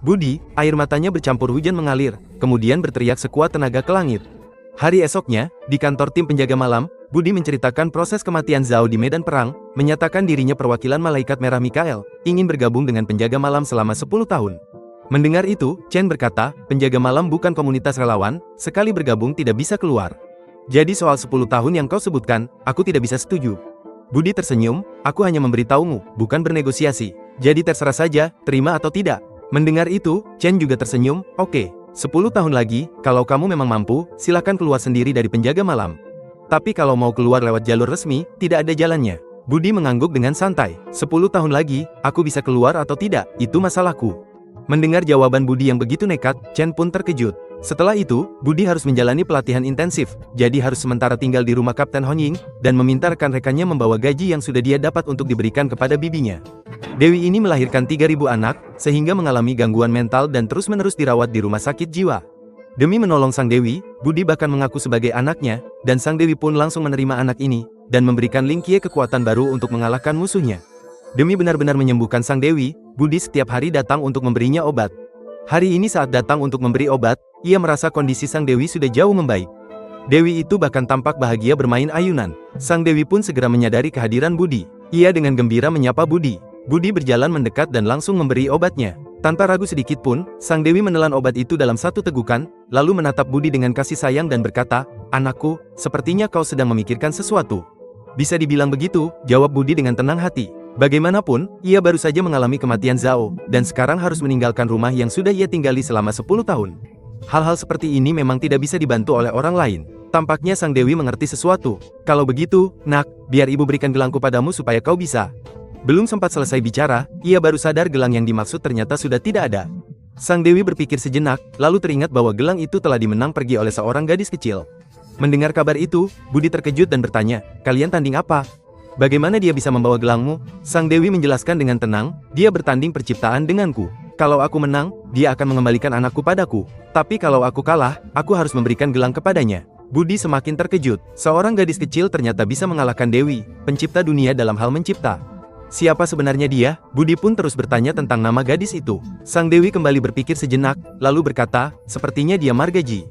S2: Budi, air matanya bercampur hujan mengalir, kemudian berteriak sekuat tenaga ke langit. Hari esoknya, di kantor tim penjaga malam, Budi menceritakan proses kematian Zhao di medan perang, menyatakan dirinya perwakilan Malaikat Merah Mikael, ingin bergabung dengan penjaga malam selama 10 tahun. Mendengar itu, Chen berkata, penjaga malam bukan komunitas relawan, sekali bergabung tidak bisa keluar. Jadi soal 10 tahun yang kau sebutkan, aku tidak bisa setuju. Budi tersenyum, aku hanya memberitahumu, bukan bernegosiasi. Jadi terserah saja, terima atau tidak. Mendengar itu, Chen juga tersenyum, oke, 10 tahun lagi, kalau kamu memang mampu, silakan keluar sendiri dari penjaga malam. Tapi kalau mau keluar lewat jalur resmi, tidak ada jalannya. Budi mengangguk dengan santai, 10 tahun lagi, aku bisa keluar atau tidak, itu masalahku. Mendengar jawaban Budi yang begitu nekat, Chen pun terkejut. Setelah itu, Budi harus menjalani pelatihan intensif, jadi harus sementara tinggal di rumah Kapten Honying, dan meminta rekan-rekannya membawa gaji yang sudah dia dapat untuk diberikan kepada bibinya. Dewi ini melahirkan 3.000 anak, sehingga mengalami gangguan mental dan terus-menerus dirawat di rumah sakit jiwa. Demi menolong Sang Dewi, Budi bahkan mengaku sebagai anaknya, dan Sang Dewi pun langsung menerima anak ini, dan memberikan Lin Qiye kekuatan baru untuk mengalahkan musuhnya. Demi benar-benar menyembuhkan Sang Dewi, Budi setiap hari datang untuk memberinya obat. Hari ini saat datang untuk memberi obat, ia merasa kondisi Sang Dewi sudah jauh membaik. Dewi itu bahkan tampak bahagia bermain ayunan. Sang Dewi pun segera menyadari kehadiran Budi. Ia dengan gembira menyapa Budi. Budi berjalan mendekat dan langsung memberi obatnya. Tanpa ragu sedikit pun, Sang Dewi menelan obat itu dalam satu tegukan, lalu menatap Budi dengan kasih sayang dan berkata, "Anakku, sepertinya kau sedang memikirkan sesuatu." "Bisa dibilang begitu," jawab Budi dengan tenang hati. Bagaimanapun, ia baru saja mengalami kematian Zhao, dan sekarang harus meninggalkan rumah yang sudah ia tinggali selama 10 tahun. Hal-hal seperti ini memang tidak bisa dibantu oleh orang lain. Tampaknya Sang Dewi mengerti sesuatu. "Kalau begitu, nak, biar ibu berikan gelangku padamu supaya kau bisa." Belum sempat selesai bicara, ia baru sadar gelang yang dimaksud ternyata sudah tidak ada. Sang Dewi berpikir sejenak, lalu teringat bahwa gelang itu telah dimenang pergi oleh seorang gadis kecil. Mendengar kabar itu, Budi terkejut dan bertanya, "Kalian tanding apa? Bagaimana dia bisa membawa gelangmu?" Sang Dewi menjelaskan dengan tenang, "Dia bertanding perciptaan denganku. Kalau aku menang, dia akan mengembalikan anakku padaku. Tapi kalau aku kalah, aku harus memberikan gelang kepadanya." Budi semakin terkejut. Seorang gadis kecil ternyata bisa mengalahkan Dewi, pencipta dunia dalam hal mencipta. Siapa sebenarnya dia? Budi pun terus bertanya tentang nama gadis itu. Sang Dewi kembali berpikir sejenak, lalu berkata, "Sepertinya dia Margaji."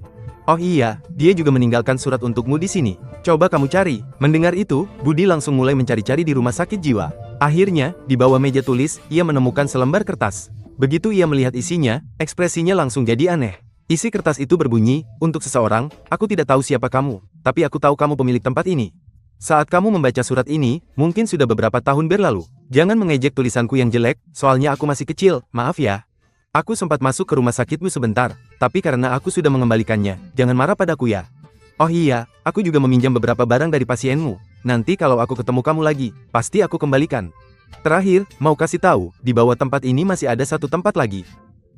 S2: "Oh iya, dia juga meninggalkan surat untukmu di sini. Coba kamu cari." Mendengar itu, Budi langsung mulai mencari-cari di rumah sakit jiwa. Akhirnya, di bawah meja tulis, ia menemukan selembar kertas. Begitu ia melihat isinya, ekspresinya langsung jadi aneh. Isi kertas itu berbunyi, "Untuk seseorang, aku tidak tahu siapa kamu, tapi aku tahu kamu pemilik tempat ini. Saat kamu membaca surat ini, mungkin sudah beberapa tahun berlalu. Jangan mengejek tulisanku yang jelek, soalnya aku masih kecil, maaf ya. Aku sempat masuk ke rumah sakitmu sebentar, tapi karena aku sudah mengembalikannya, jangan marah padaku ya. Oh iya, aku juga meminjam beberapa barang dari pasienmu. Nanti kalau aku ketemu kamu lagi, pasti aku kembalikan. Terakhir, mau kasih tahu, di bawah tempat ini masih ada satu tempat lagi.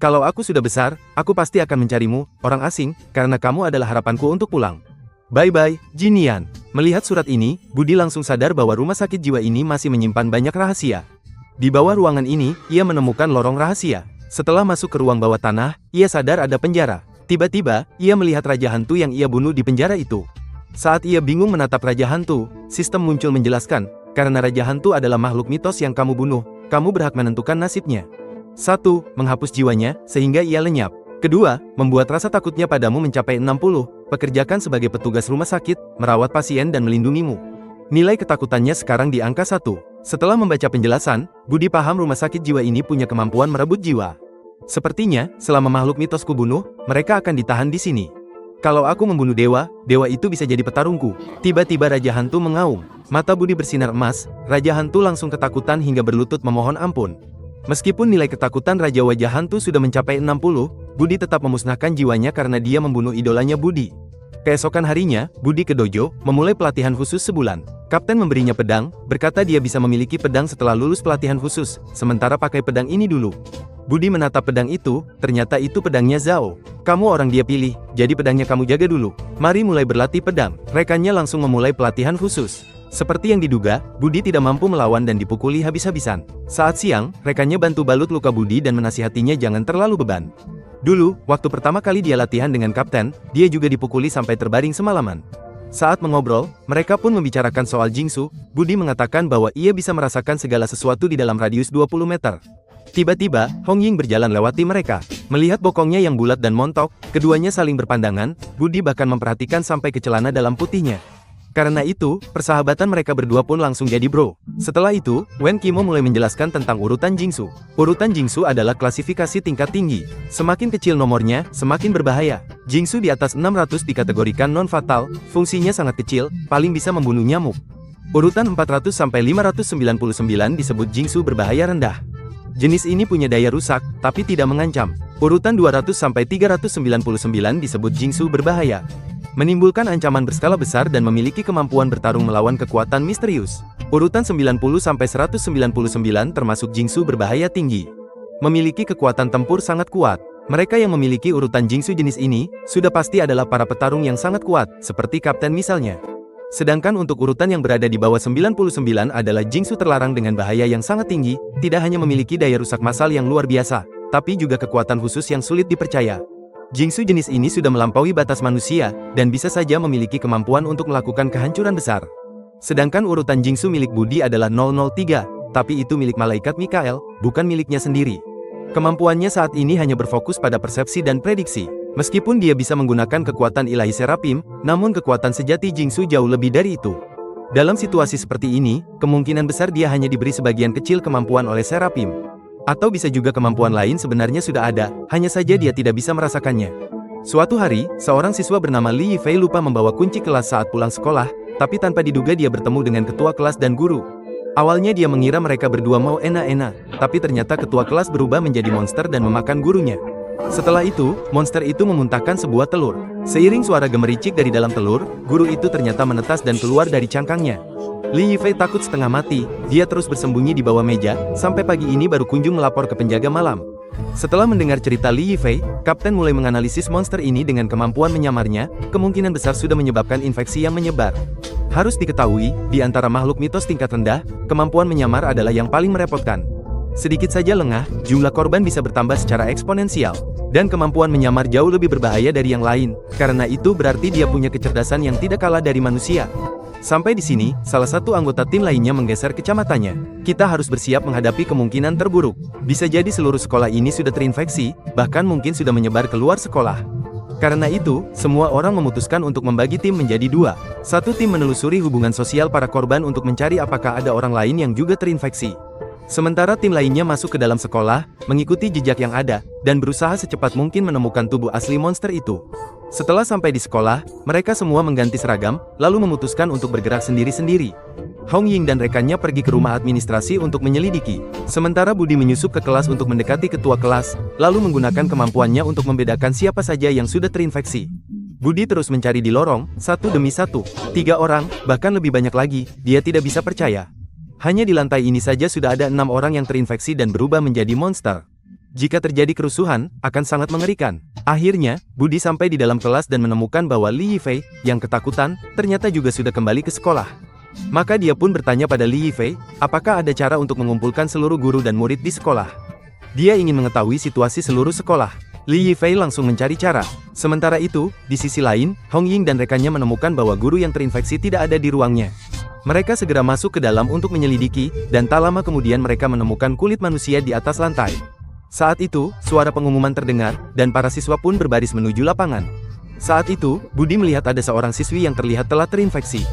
S2: Kalau aku sudah besar, aku pasti akan mencarimu, orang asing, karena kamu adalah harapanku untuk pulang. Bye-bye, Jinian." Melihat surat ini, Budi langsung sadar bahwa rumah sakit jiwa ini masih menyimpan banyak rahasia. Di bawah ruangan ini, ia menemukan lorong rahasia. Setelah masuk ke ruang bawah tanah, ia sadar ada penjara. Tiba-tiba, ia melihat Raja Hantu yang ia bunuh di penjara itu. Saat ia bingung menatap Raja Hantu, sistem muncul menjelaskan, "Karena Raja Hantu adalah makhluk mitos yang kamu bunuh, kamu berhak menentukan nasibnya. 1. Menghapus jiwanya, sehingga ia lenyap. 2. Membuat rasa takutnya padamu mencapai 60. Pekerjakan sebagai petugas rumah sakit, merawat pasien dan melindungimu. Nilai ketakutannya sekarang di angka 1. Setelah membaca penjelasan, Budi paham rumah sakit jiwa ini punya kemampuan merebut jiwa. Sepertinya, selama makhluk mitosku bunuh, mereka akan ditahan di sini. Kalau aku membunuh dewa, dewa itu bisa jadi petarungku." Tiba-tiba Raja Hantu mengaum. Mata Budi bersinar emas, Raja Hantu langsung ketakutan hingga berlutut memohon ampun. Meskipun nilai ketakutan Raja Wajah Hantu sudah mencapai 60, Budi tetap memusnahkan jiwanya karena dia membunuh idolanya Budi. Keesokan harinya, Budi ke dojo, memulai pelatihan khusus sebulan. Kapten memberinya pedang, berkata dia bisa memiliki pedang setelah lulus pelatihan khusus, sementara pakai pedang ini dulu. Budi menatap pedang itu, ternyata itu pedangnya Zhao. "Kamu orang dia pilih, jadi pedangnya kamu jaga dulu. Mari mulai berlatih pedang." Rekannya langsung memulai pelatihan khusus. Seperti yang diduga, Budi tidak mampu melawan dan dipukuli habis-habisan. Saat siang, rekannya bantu balut luka Budi dan menasihatinya jangan terlalu beban. Dulu, waktu pertama kali dia latihan dengan kapten, dia juga dipukuli sampai terbaring semalaman. Saat mengobrol, mereka pun membicarakan soal Jingsu. Budi mengatakan bahwa ia bisa merasakan segala sesuatu di dalam radius 20 meter. Tiba-tiba, Hongying berjalan lewati mereka. Melihat bokongnya yang bulat dan montok, keduanya saling berpandangan. Budi bahkan memperhatikan sampai ke celana dalam putihnya. Karena itu, persahabatan mereka berdua pun langsung jadi bro. Setelah itu, Wen Qimo mulai menjelaskan tentang urutan Jingsu. Urutan Jingsu adalah klasifikasi tingkat tinggi. Semakin kecil nomornya, semakin berbahaya. Jingsu di atas 600 dikategorikan non-fatal, fungsinya sangat kecil, paling bisa membunuh nyamuk. Urutan 400 sampai 599 disebut Jingsu berbahaya rendah. Jenis ini punya daya rusak, tapi tidak mengancam. Urutan 200 sampai 399 disebut Jingsu berbahaya. Menimbulkan ancaman berskala besar dan memiliki kemampuan bertarung melawan kekuatan misterius. Urutan 90 sampai 199 termasuk Jingsu berbahaya tinggi. memiliki kekuatan tempur sangat kuat. Mereka yang memiliki urutan Jingsu jenis ini, sudah pasti adalah para petarung yang sangat kuat, seperti Kapten misalnya. Sedangkan untuk urutan yang berada di bawah 99 adalah Jingsu terlarang dengan bahaya yang sangat tinggi, tidak hanya memiliki daya rusak massal yang luar biasa, tapi juga kekuatan khusus yang sulit dipercaya. Jingsu jenis ini sudah melampaui batas manusia, dan bisa saja memiliki kemampuan untuk melakukan kehancuran besar. Sedangkan urutan Jingsu milik Budi adalah 003, tapi itu milik malaikat Mikael, bukan miliknya sendiri. Kemampuannya saat ini hanya berfokus pada persepsi dan prediksi. Meskipun dia bisa menggunakan kekuatan ilahi Serapim, namun kekuatan sejati Jingsu jauh lebih dari itu. Dalam situasi seperti ini, kemungkinan besar dia hanya diberi sebagian kecil kemampuan oleh Serapim. Atau bisa juga kemampuan lain sebenarnya sudah ada, hanya saja dia tidak bisa merasakannya. Suatu hari, seorang siswa bernama Li Yifei lupa membawa kunci kelas saat pulang sekolah, tapi tanpa diduga dia bertemu dengan ketua kelas dan guru. Awalnya dia mengira mereka berdua mau enak-enak, tapi ternyata ketua kelas berubah menjadi monster dan memakan gurunya. Setelah itu, monster itu memuntahkan sebuah telur. Seiring suara gemericik dari dalam telur, guru itu ternyata menetas dan keluar dari cangkangnya. Li Yifei takut setengah mati, dia terus bersembunyi di bawah meja, sampai pagi ini baru kunjung melapor ke penjaga malam. Setelah mendengar cerita Li Yifei, Kapten mulai menganalisis monster ini dengan kemampuan menyamarnya, kemungkinan besar sudah menyebabkan infeksi yang menyebar. Harus diketahui, di antara makhluk mitos tingkat rendah, kemampuan menyamar adalah yang paling merepotkan. Sedikit saja lengah, jumlah korban bisa bertambah secara eksponensial. Dan kemampuan menyamar jauh lebih berbahaya dari yang lain, karena itu berarti dia punya kecerdasan yang tidak kalah dari manusia. Sampai di sini, salah satu anggota tim lainnya menggeser kacamatannya. Kita harus bersiap menghadapi kemungkinan terburuk. Bisa jadi seluruh sekolah ini sudah terinfeksi, bahkan mungkin sudah menyebar keluar sekolah. Karena itu, semua orang memutuskan untuk membagi tim menjadi dua. Satu tim menelusuri hubungan sosial para korban untuk mencari apakah ada orang lain yang juga terinfeksi. Sementara tim lainnya masuk ke dalam sekolah, mengikuti jejak yang ada, dan berusaha secepat mungkin menemukan tubuh asli monster itu. Setelah sampai di sekolah, mereka semua mengganti seragam, lalu memutuskan untuk bergerak sendiri-sendiri. Hong Ying dan rekannya pergi ke rumah administrasi untuk menyelidiki. Sementara Budi menyusup ke kelas untuk mendekati ketua kelas, lalu menggunakan kemampuannya untuk membedakan siapa saja yang sudah terinfeksi. Budi terus mencari di lorong, satu demi satu, 3 orang, bahkan lebih banyak lagi, dia tidak bisa percaya. Hanya di lantai ini saja sudah ada 6 orang yang terinfeksi dan berubah menjadi monster. Jika terjadi kerusuhan, akan sangat mengerikan. Akhirnya, Budi sampai di dalam kelas dan menemukan bahwa Li Yifei, yang ketakutan, ternyata juga sudah kembali ke sekolah. Maka dia pun bertanya pada Li Yifei, apakah ada cara untuk mengumpulkan seluruh guru dan murid di sekolah. Dia ingin mengetahui situasi seluruh sekolah. Li Yifei langsung mencari cara. Sementara itu, di sisi lain, Hong Ying dan rekannya menemukan bahwa guru yang terinfeksi tidak ada di ruangnya. Mereka segera masuk ke dalam untuk menyelidiki, dan tak lama kemudian mereka menemukan kulit manusia di atas lantai. Saat itu, suara pengumuman terdengar, dan para siswa pun berbaris menuju lapangan. Saat itu, Budi melihat ada seorang siswi yang terlihat telah terinfeksi.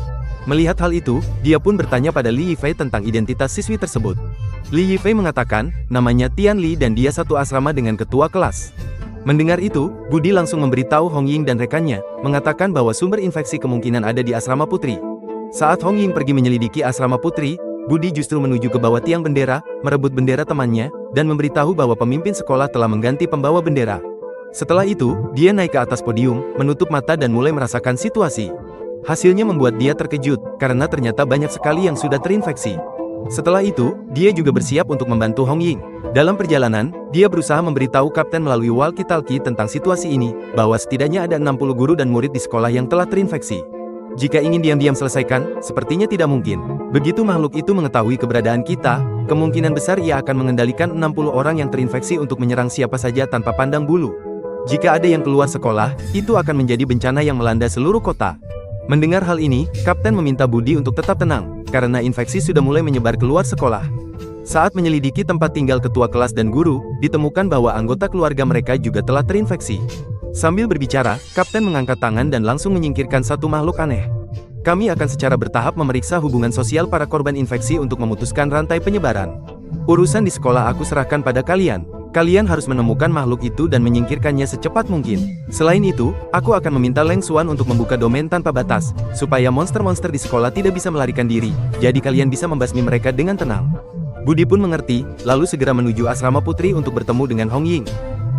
S2: Melihat hal itu, dia pun bertanya pada Li Yifei tentang identitas siswi tersebut. Li Yifei mengatakan, namanya Tian Li dan dia satu asrama dengan ketua kelas. Mendengar itu, Budi langsung memberitahu Hong Ying dan rekannya, mengatakan bahwa sumber infeksi kemungkinan ada di asrama putri. Saat Hong Ying pergi menyelidiki asrama putri, Budi justru menuju ke bawah tiang bendera, merebut bendera temannya, dan memberitahu bahwa pemimpin sekolah telah mengganti pembawa bendera. Setelah itu, dia naik ke atas podium, menutup mata dan mulai merasakan situasi. Hasilnya membuat dia terkejut, karena ternyata banyak sekali yang sudah terinfeksi. Setelah itu, dia juga bersiap untuk membantu Hong Ying. Dalam perjalanan, dia berusaha memberitahu kapten melalui walkie-talkie tentang situasi ini, bahwa setidaknya ada 60 guru dan murid di sekolah yang telah terinfeksi. Jika ingin diam-diam selesaikan, sepertinya tidak mungkin. Begitu makhluk itu mengetahui keberadaan kita, kemungkinan besar ia akan mengendalikan 60 orang yang terinfeksi untuk menyerang siapa saja tanpa pandang bulu. Jika ada yang keluar sekolah, itu akan menjadi bencana yang melanda seluruh kota. Mendengar hal ini, kapten meminta Budi untuk tetap tenang, karena infeksi sudah mulai menyebar keluar sekolah. Saat menyelidiki tempat tinggal ketua kelas dan guru, ditemukan bahwa anggota keluarga mereka juga telah terinfeksi. Sambil berbicara, kapten mengangkat tangan dan langsung menyingkirkan satu makhluk aneh. Kami akan secara bertahap memeriksa hubungan sosial para korban infeksi untuk memutuskan rantai penyebaran. Urusan di sekolah aku serahkan pada kalian. Kalian harus menemukan makhluk itu dan menyingkirkannya secepat mungkin. Selain itu, aku akan meminta Leng Xuan untuk membuka domain tanpa batas, supaya monster-monster di sekolah tidak bisa melarikan diri, jadi kalian bisa membasmi mereka dengan tenang. Budi pun mengerti, lalu segera menuju asrama putri untuk bertemu dengan Hong Ying.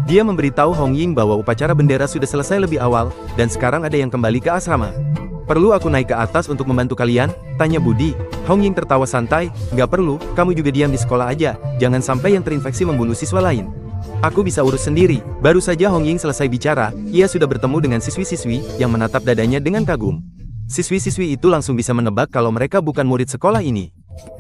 S2: Dia memberitahu Hong Ying bahwa upacara bendera sudah selesai lebih awal, dan sekarang ada yang kembali ke asrama. Perlu aku naik ke atas untuk membantu kalian? Tanya Budi. Hong Ying tertawa santai. Nggak perlu, kamu juga diam di sekolah aja. Jangan sampai yang terinfeksi membunuh siswa lain. Aku bisa urus sendiri. Baru saja Hong Ying selesai bicara, ia sudah bertemu dengan siswi-siswi yang menatap dadanya dengan kagum. Siswi-siswi itu langsung bisa menebak kalau mereka bukan murid sekolah ini.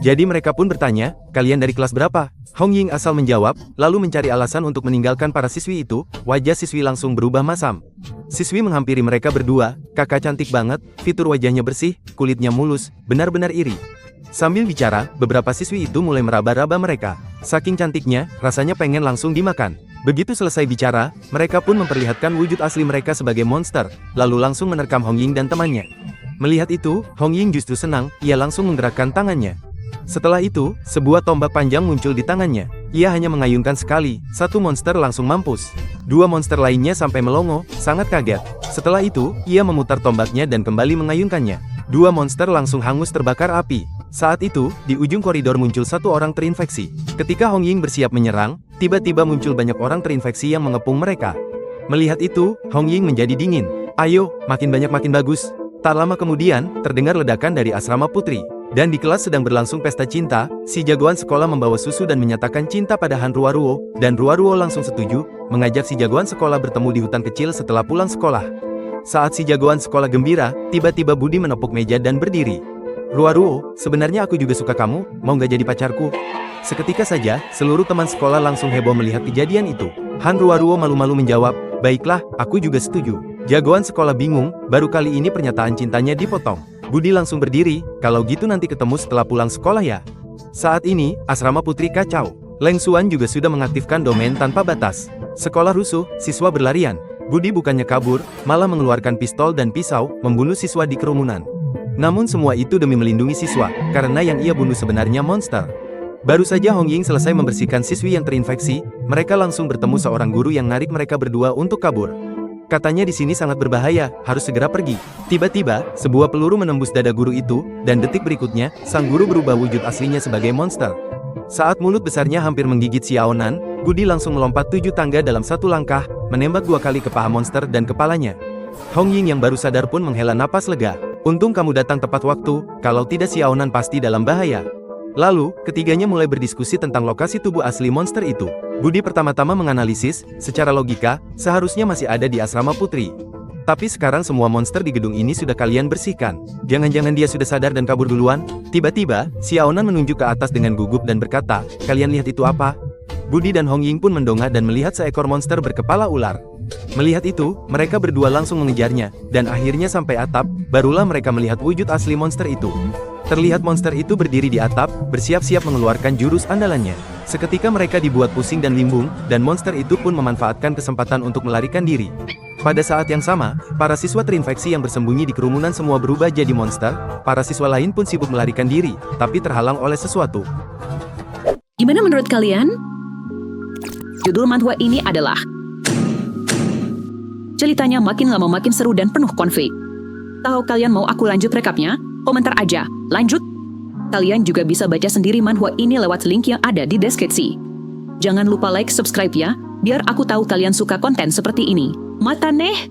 S2: Jadi mereka pun bertanya, kalian dari kelas berapa? Hong Ying asal menjawab, lalu mencari alasan untuk meninggalkan para siswi itu. Wajah siswi langsung berubah masam. Siswi menghampiri mereka berdua, kakak cantik banget, fitur wajahnya bersih, kulitnya mulus, benar-benar iri. Sambil bicara, beberapa siswi itu mulai meraba-raba mereka. Saking cantiknya, rasanya pengen langsung dimakan. Begitu selesai bicara, mereka pun memperlihatkan wujud asli mereka sebagai monster, lalu langsung menerkam Hong Ying dan temannya. Melihat itu, Hong Ying justru senang, ia langsung menggerakkan tangannya. Setelah itu, sebuah tombak panjang muncul di tangannya. Ia hanya mengayunkan sekali, satu monster langsung mampus. Dua monster lainnya sampai melongo, sangat kaget. Setelah itu, ia memutar tombaknya dan kembali mengayunkannya. Dua monster langsung hangus terbakar api. Saat itu, di ujung koridor muncul satu orang terinfeksi. Ketika Hong Ying bersiap menyerang, tiba-tiba muncul banyak orang terinfeksi yang mengepung mereka. Melihat itu, Hong Ying menjadi dingin. Ayo, makin banyak makin bagus. Tak lama kemudian, terdengar ledakan dari asrama putri. Dan di kelas sedang berlangsung pesta cinta, si jagoan sekolah membawa susu dan menyatakan cinta pada Han Ruoruo, dan Ruoruo langsung setuju, mengajak si jagoan sekolah bertemu di hutan kecil setelah pulang sekolah. Saat si jagoan sekolah gembira, tiba-tiba Budi menepuk meja dan berdiri. Ruoruo, sebenarnya aku juga suka kamu, mau nggak jadi pacarku? Seketika saja, seluruh teman sekolah langsung heboh melihat kejadian itu. Han Ruoruo malu-malu menjawab, baiklah, aku juga setuju. Jagoan sekolah bingung, baru kali ini pernyataan cintanya dipotong. Budi langsung berdiri, kalau gitu nanti ketemu setelah pulang sekolah ya. Saat ini, asrama putri kacau. Leng Xuan juga sudah mengaktifkan domain tanpa batas. Sekolah rusuh, siswa berlarian. Budi bukannya kabur, malah mengeluarkan pistol dan pisau, membunuh siswa di kerumunan. Namun semua itu demi melindungi siswa, karena yang ia bunuh sebenarnya monster. Baru saja Hong Ying selesai membersihkan siswi yang terinfeksi, mereka langsung bertemu seorang guru yang narik mereka berdua untuk kabur. Katanya di sini sangat berbahaya, harus segera pergi. Tiba-tiba, sebuah peluru menembus dada guru itu, dan detik berikutnya, sang guru berubah wujud aslinya sebagai monster. Saat mulut besarnya hampir menggigit Xiaonan, Budi langsung melompat 7 tangga dalam satu langkah, menembak 2 kali ke paha monster dan kepalanya. Hong Ying yang baru sadar pun menghela napas lega. Untung kamu datang tepat waktu, kalau tidak Xiaonan pasti dalam bahaya. Lalu, ketiganya mulai berdiskusi tentang lokasi tubuh asli monster itu. Budi pertama-tama menganalisis, secara logika, seharusnya masih ada di asrama putri. Tapi sekarang semua monster di gedung ini sudah kalian bersihkan. Jangan-jangan dia sudah sadar dan kabur duluan? Tiba-tiba, Xiaonan menunjuk ke atas dengan gugup dan berkata, kalian lihat itu apa? Budi dan Hong Ying pun mendongak dan melihat seekor monster berkepala ular. Melihat itu, mereka berdua langsung mengejarnya, dan akhirnya sampai atap, barulah mereka melihat wujud asli monster itu. Terlihat monster itu berdiri di atap, bersiap-siap mengeluarkan jurus andalannya. Seketika mereka dibuat pusing dan limbung, dan monster itu pun memanfaatkan kesempatan untuk melarikan diri. Pada saat yang sama, para siswa terinfeksi yang bersembunyi di kerumunan semua berubah jadi monster, para siswa lain pun sibuk melarikan diri, tapi terhalang oleh sesuatu.
S1: Gimana menurut kalian? Judul manhwa ini adalah ceritanya makin lama makin seru dan penuh konflik. Tahu kalian mau aku lanjut rekapnya? Komentar aja, lanjut. Kalian juga bisa baca sendiri manhwa ini lewat link yang ada di deskripsi. Jangan lupa like, subscribe ya, biar aku tahu kalian suka konten seperti ini. Mata neh!